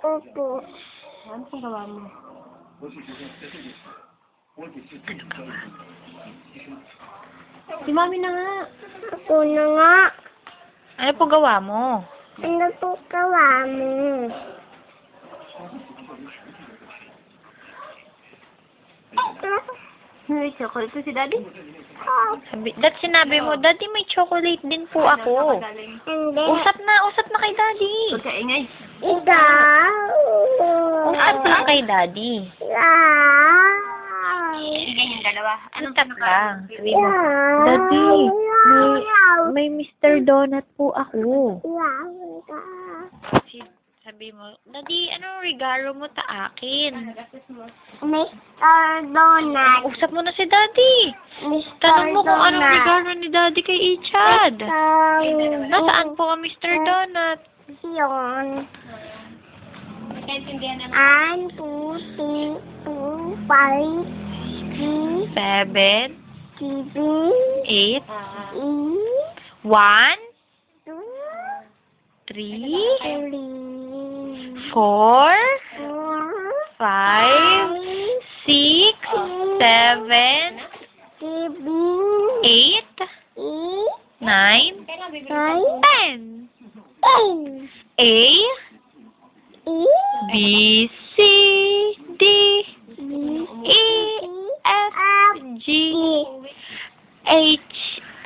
Opo. Ano pong gawa mo? Si Mami na nga. Ako na nga. Ano po gawa mo? Ano po gawa mo? May chocolate ko si Daddy. Sinabi mo, Daddy, may chocolate din po ako. Hindi. Usap na kay Daddy. Huwag ka ingay. Ikaw. Usap na kay Daddy. Ingay yung dalawa. Usap lang. Sabi mo, Daddy, may Mr. Donut po ako. Sabi mo, Daddy, anong regalo mo ta akin? Mr. Donut. Usap mo na si Daddy. Mr. Tanong mo kung anong Donut. regalo ni Daddy kay Ichad. Nasaan po ang Mr. Donut? Yun. Kaintindihan naman. 1, 2, 3, 2, 5, 6, 7, 7, 8, 8, 1, 2, 3, 3, 4, 4, 5, 6, 7, 7, 8, 9, 10. 8, A, B, C, D, E, F, G, H,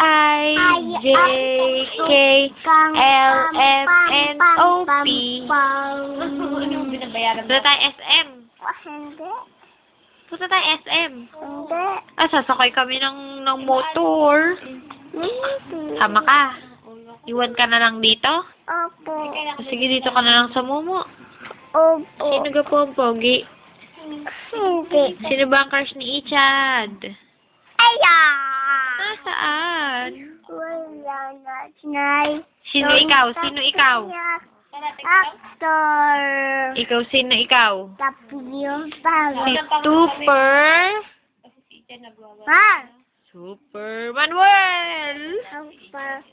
I, J, K, L, M, N, O, P. Ano yung binabayaran mo? Punta tayo SM. Hindi. Punta tayo SM. Hindi. Sasakay kami ng motor. Hindi. Sama ka. Iwan ka na lang dito? Opo. Sige, dito ka na lang sa Momo. Opo. Sino ka po ang pogi? Hindi. Sino ba ang crush ni Ichad? Ayan. Nasaan? Wala na, Nay. Sino ikaw? Sino ikaw? Actor. Ikaw, sino ikaw? Tapio. Si Super. Ha? Super Manuel. Super.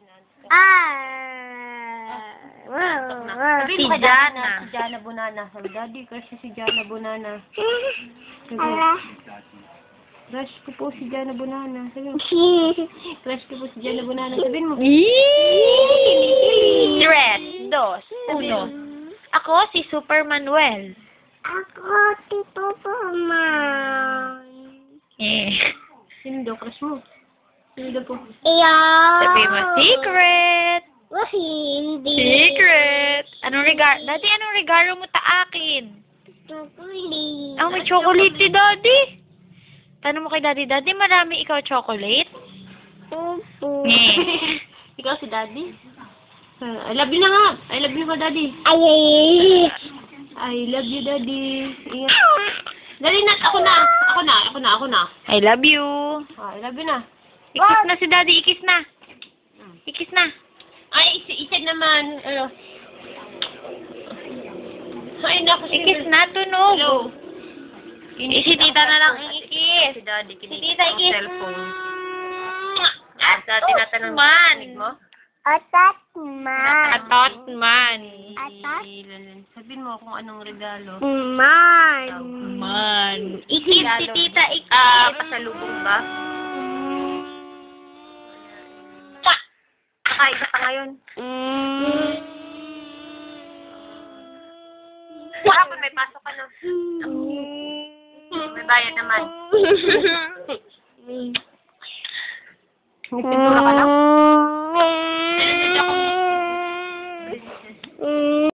Si Jana. Si Jana Bonana. Sabi, Daddy, crush niya si Jana Bonana. Sabi, crush ko po si Jana Bonana. Sabi mo, crush ko po si Jana Bonana. Sabihin mo. 3, 2, 1. Ako si Super Manuel. Ako, Tito Paman. Sino daw crush mo? Sino daw po? Iyan. Sabi mo, secret. Hindi. Secret. Anong regalo? Daddy, anong regalo mo ta akin? Chocolate. May chocolate si Daddy. Tanong mo kay Daddy, Daddy, marami ikaw chocolate? Opo. Ikaw si Daddy? I love you na nga. I love you ka, Daddy. Ay. I love you, Daddy. Ingat. Dali na. Ako na. I love you. I love you na. Ikis na si Daddy, ikis na. Ikis na. Ay, isa naman. Ay, naku. Ikis na, tunog. Hello. Si Tita na lang ang ikis. Si Daddy, Si Tita, ikis. cellphone. Asa, tinatanong man. mo? Atatman. Atot man. Sabihin mo kung anong regalo. Man. Man. Ikis si Tita, ikis. Pasalubong ba? Kakain ka pa ngayon. Kahapon may pasok ka na. May bayad naman. May pintura ka